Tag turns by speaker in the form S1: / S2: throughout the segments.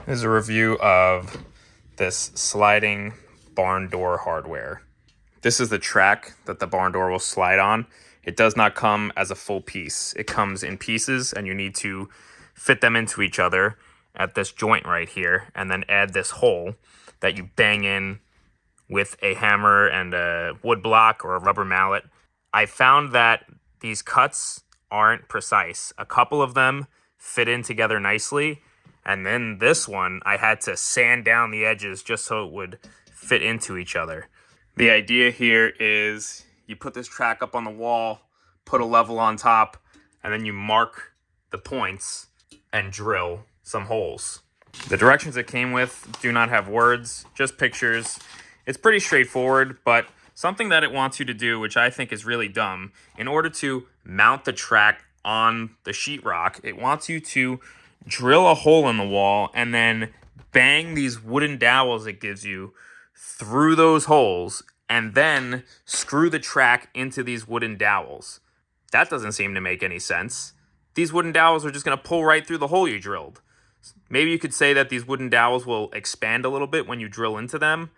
S1: This is a review of this sliding barn door hardware. This is the track that the barn door will slide on. It does not come as a full piece. It comes in pieces, and you need to fit them into each other at this joint right here, and then add this hole that you bang in with a hammer and a wood block or a rubber mallet. I found that these cuts aren't precise. A couple of them fit in together nicely, and then this one, I had to sand down the edges just so it would fit into each other. The idea here is you put this track up on the wall, put a level on top, and then you mark the points and drill some holes. The directions it came with do not have words, just pictures. It's pretty straightforward, but something that it wants you to do, which I think is really dumb, in order to mount the track on the sheetrock, it wants you to drill a hole in the wall and then bang these wooden dowels it gives you through those holes and then screw the track into these wooden dowels. That doesn't seem to make any sense. These wooden dowels are just going to pull right through the hole you drilled. Maybe you could say that these wooden dowels will expand a little bit when you drill into them.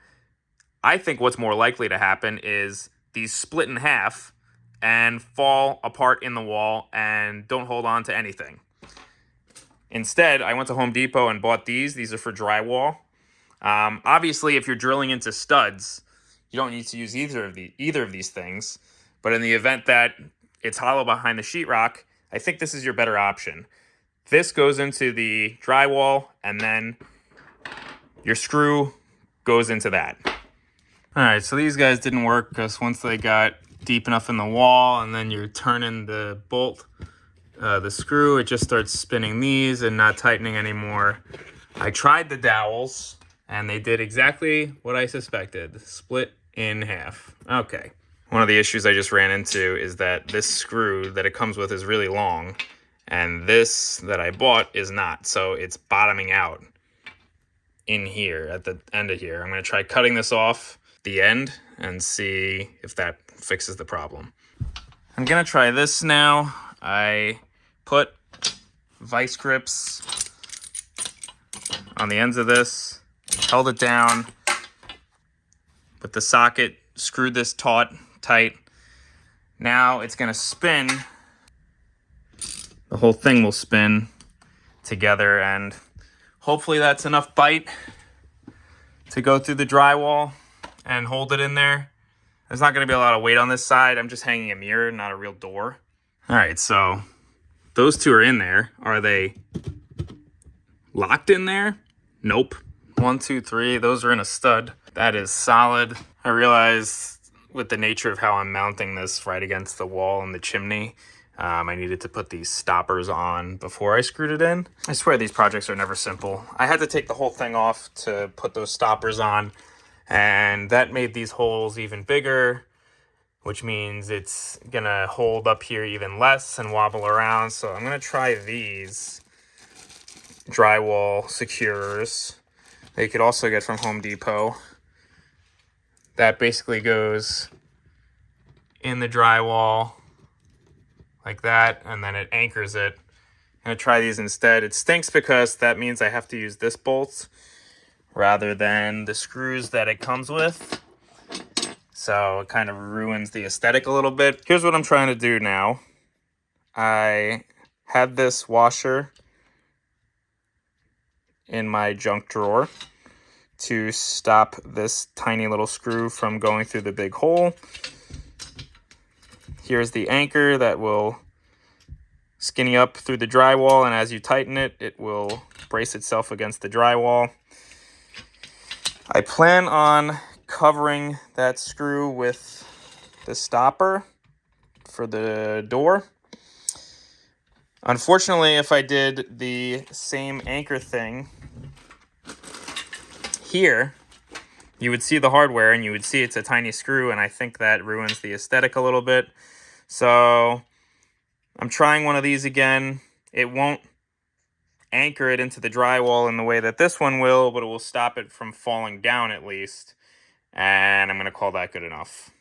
S1: I think what's more likely to happen is these split in half and fall apart in the wall and don't hold on to anything. Instead, I went to Home Depot and bought these. These are for drywall. Obviously, if you're drilling into studs, you don't need to use either of these things. But in the event that it's hollow behind the sheetrock, I think this is your better option. This goes into the drywall, and then your screw goes into that. All right, so these guys didn't work because once they got deep enough in the wall and then you're turning the bolt, the screw, it just starts spinning these and not tightening anymore. I tried the dowels and they did exactly what I suspected, split in half. Okay. One of the issues I just ran into is that this screw that it comes with is really long and this that I bought is not, so it's bottoming out in here at the end of here. I'm going to try cutting this off the end and see if that fixes the problem. I'm gonna try this now. I put vice grips on the ends of this, held it down with the socket, screwed this taut tight. Now it's gonna spin. The whole thing will spin together, and hopefully that's enough bite to go through the drywall and hold it in there. There's not going to be a lot of weight on this side. I'm just hanging a mirror, not a real door. All right, so those two are in there. Are they locked in there? Nope. 1, 2, 3. Those are in a stud. That is solid. I realized with the nature of how I'm mounting this right against the wall and the chimney, I needed to put these stoppers on before I screwed it in. I swear these projects are never simple. I had to take the whole thing off to put those stoppers on. And that made these holes even bigger, which means it's gonna hold up here even less and wobble around. So I'm gonna try these drywall securers. They could also get from Home Depot. That basically goes in the drywall like that, and then it anchors it. I'm gonna try these instead. It stinks because that means I have to use this bolt rather than the screws that it comes with. So it kind of ruins the aesthetic a little bit. Here's what I'm trying to do now. I had this washer in my junk drawer to stop this tiny little screw from going through the big hole. Here's the anchor that will skinny up through the drywall, and as you tighten it, it will brace itself against the drywall. I plan on covering that screw with the stopper for the door. Unfortunately, if I did the same anchor thing here, you would see the hardware and you would see it's a tiny screw, and I think that ruins the aesthetic a little bit. So I'm trying one of these again. It won't anchor it into the drywall in the way that this one will, but it will stop it from falling down at least. And I'm going to call that good enough.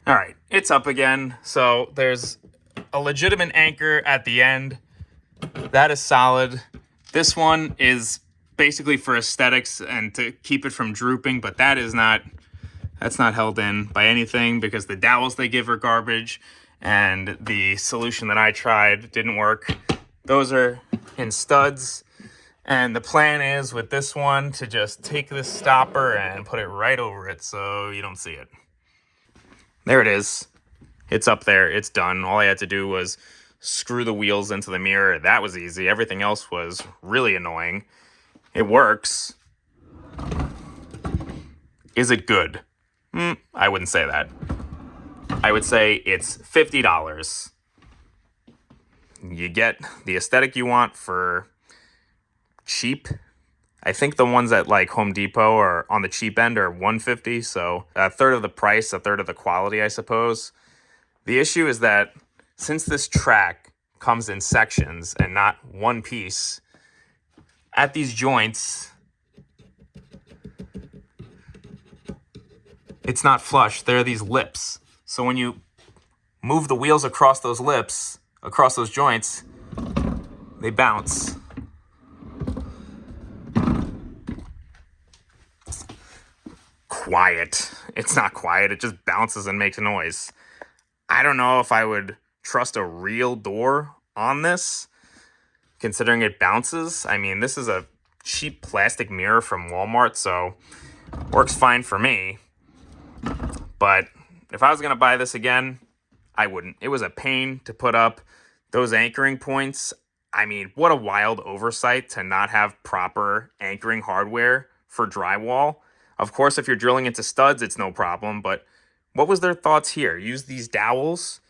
S1: All right, it's up again. So there's a legitimate anchor at the end. That is solid. This one is basically for aesthetics and to keep it from drooping, but that's not held in by anything because the dowels they give are garbage and the solution that I tried didn't work. Those are in studs. And the plan is with this one to just take this stopper and put it right over it so you don't see it. There it is. It's up there. It's done. All I had to do was screw the wheels into the mirror. That was easy. Everything else was really annoying. It works. Is it good? I wouldn't say that. I would say it's $50. You get the aesthetic you want for cheap. I think the ones at like Home Depot or on the cheap end are $150, so a third of the price, a third of the quality, I suppose. The issue is that since this track comes in sections and not one piece, at these joints, it's not flush. There are these lips. So when you move the wheels across those lips, across those joints, they bounce. Quiet. It's not quiet. It just bounces and makes a noise. I don't know if I would trust a real door on this, considering it bounces. I mean, this is a cheap plastic mirror from Walmart, so works fine for me. But if I was going to buy this again, I wouldn't. It was a pain to put up those anchoring points. I mean, what a wild oversight to not have proper anchoring hardware for drywall. Of course, if you're drilling into studs, it's no problem, but what was their thoughts here? Use these dowels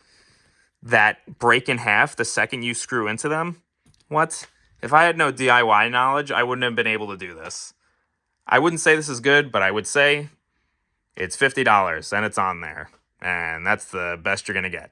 S1: that break in half the second you screw into them? What? If I had no DIY knowledge, I wouldn't have been able to do this. I wouldn't say this is good, but I would say it's $50 and it's on there. And that's the best you're going to get.